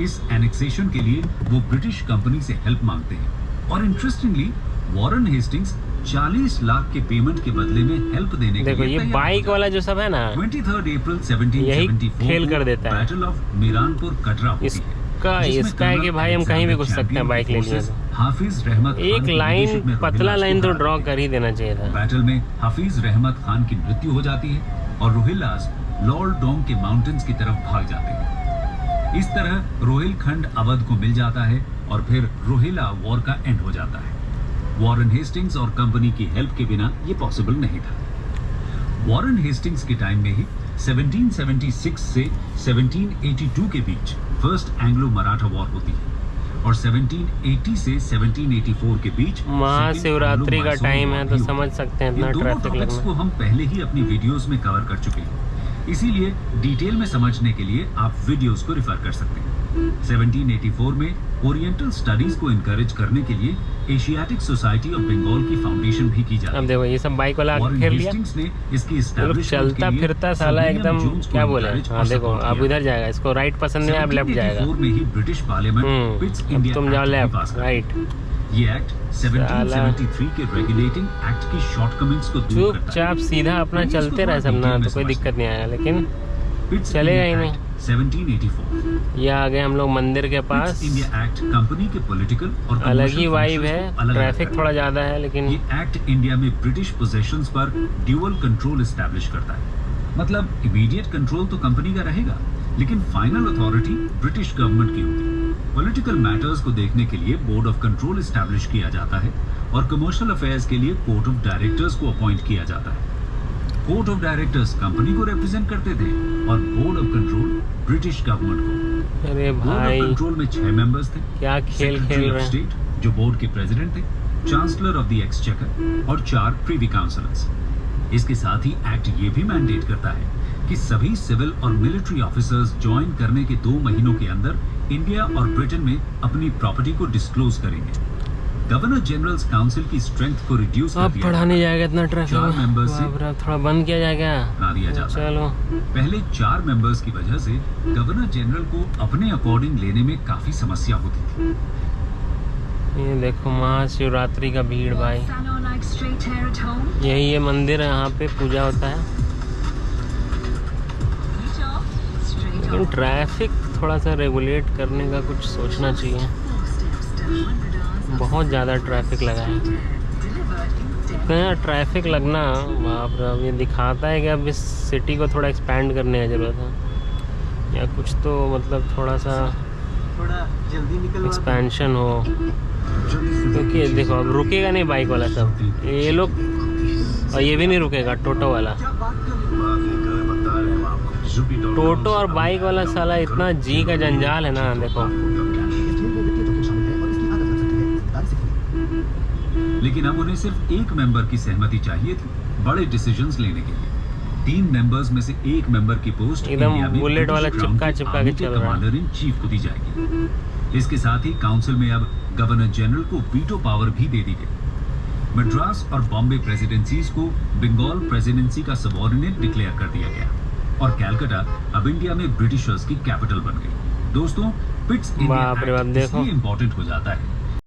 इस एनेक्सेशन के लिए वो ब्रिटिश कंपनी से हेल्प मांगते हैं और इंटरेस्टिंगली वॉरेन हेस्टिंग्स 40 लाख के पेमेंट के बदले में हेल्प देने के देखो लिए ये बाइक वाला जो सब है ना, 23 अप्रैल 1774 खेल कर देता है। बैटल ऑफ मीरानपुर कटरा होती है। इसका है कि भाई हम कहीं भी घुस सकते हैं बाइक ले लिए तो। हाफिज रहमत खान एक की लाइन लीडरशिप में पतला रोहिल्लास लाइन को तो हरा ड्रॉ दिया। कर ही देना चाहिए था। बैटल में हाफिज रहमत खान की मृत्यु हो जाती है और रोहिल्लास लॉर्ड डोंग के माउंटेन्स की तरफ भाग जाते हैं। इस तरह रोहिलखंड अवध को मिल जाता है और फिर रोहिला वॉर का एंड हो जाता है। वॉरेन हेस्टिंग्स और कंपनी की हेल्प के बिना ये पॉसिबल नहीं था। वॉरेन हेस्टिंग्स के टाइम में ही 1776 से 1782 के बीच फर्स्ट एंग्लो मराठा वॉर होती है और 1780 से 1784 के बीच महाशिवरात्रि का टाइम है तो समझ सकते हैं इतना ट्रैफिक लगना। को हम पहले ही अपनी वीडियोस में कवर कर चुके हैं, इसीलिए डिटेल में समझने के लिए आप वीडियोस को रेफर कर सकते हैं। 1784 में ओरिएंटल स्टडीज को इनकरेज करने के लिए एशियाटिक सोसाइटी ऑफ बंगाल की फाउंडेशन भी की जाती है। अब देखो ये सब बाइक वाला घेर लिया, ने इसकी चलता फिरता साला एकदम क्या बोले। हाँ देखो अब इधर जाएगा, इसको राइट पसंद नहीं, अब लेफ्ट जाएगा। में ही ब्रिटिश पार्लियामेंट पिट्स इंडिया तुम जाओ लेफ्ट राइट। ये एक्ट 1773 के रेगुलेटिंग एक्ट की शॉर्टकमिंग्स को दूर करता है। चुपचाप सीधा अपना चलते रहे सब ना, तो कोई दिक्कत नहीं आएगा, लेकिन चलेगा ही नहीं। 1784 ये आ गए हम लोग मंदिर के पास। इंडिया एक्ट कंपनी के पॉलिटिकल और अलग ही वाइब है, ट्रैफिक थोड़ा ज्यादा है, लेकिन ये एक्ट इंडिया में ब्रिटिश पोजेशंस पर ड्यूअल कंट्रोल एस्टैब्लिश करता है। मतलब इमीडिएट कंट्रोल तो कंपनी का रहेगा, लेकिन फाइनल अथॉरिटी ब्रिटिश गवर्नमेंट की होगी। पॉलिटिकल मैटर्स को देखने के लिए बोर्ड ऑफ कंट्रोल एस्टैब्लिश किया जाता है और कमर्शियल अफेयर्स के लिए कोर्ट ऑफ डायरेक्टर्स को अपॉइंट किया जाता है। कोर्ट ऑफ डायरेक्टर्स कंपनी को रिप्रेजेंट करते थे और board of control British government को। अरे भाई बोर्ड ऑफ कंट्रोल में 6 मेंबर्स थे। क्या खेल खेल रहे हैं। स्टेट जो बोर्ड के प्रेसिडेंट थे, चांसलर ऑफ द एक्सचेकर और 4 प्रीवी काउंसिलर्स। इसके साथ ही एक्ट ये भी मैंडेट करता है कि सभी सिविल और मिलिट्री ऑफिसर्स ज्वाइन करने के 2 महीनों के अंदर इंडिया और ब्रिटेन में अपनी प्रॉपर्टी को डिस्क्लोज करेंगे। गवर्नर जनरल्स काउंसिल की स्ट्रेंथ को रिड्यूस कर दिया पढ़ा नहीं जाएगा इतना ट्रैफिक। 4 मेंबर्स से थोड़ा बंद किया जाएगा बना दिया जाता है। चलो पहले 4 मेंबर्स की वजह से गवर्नर जनरल को अपने अकॉर्डिंग लेने में काफी समस्या होती थी। ये देखो महाशिवरात्रि का भीड़ भाई। यही ये मंदिर है, यहाँ पे पूजा होता है। लेकिन ट्रैफिक थोड़ा सा रेगुलेट करने का कुछ सोचना चाहिए, बहुत ज़्यादा ट्रैफिक लगा है। ट्रैफिक लगना बाप रे, ये दिखाता है कि अब इस सिटी को थोड़ा एक्सपैंड करने की ज़रूरत है या कुछ तो मतलब थोड़ा सा एक्सपेंशन हो, क्योंकि देखो अब रुकेगा नहीं बाइक वाला सब, ये लोग, और ये भी नहीं रुकेगा टोटो वाला। टोटो और बाइक वाला साला इतना जी का जंजाल है ना। देखो लेकिन अब उन्हें सिर्फ 1 मेंबर की सहमति चाहिए थी बड़े डिसीजंस लेने के लिए। 3 मेंबर्स में से 1 मेंबर की पोस्ट एकदम बुलेट वाला चिपका के चल रहा है। कमांडर इन चीफ को दी जाएगी। इसके साथ ही काउंसिल में अब गवर्नर जनरल को वीटो पावर भी दे दी गई। मद्रास और बॉम्बे प्रेसिडेंसीज को बंगाल प्रेसिडेंसी का सबऑर्डिनेट डिक्लेयर कर दिया गया और कैलकाटा अब इंडिया में ब्रिटिशर्स की कैपिटल बन गई। दोस्तों, पिट्स इंडिया एक्ट इसलिए इंपॉर्टेंट हो जाता है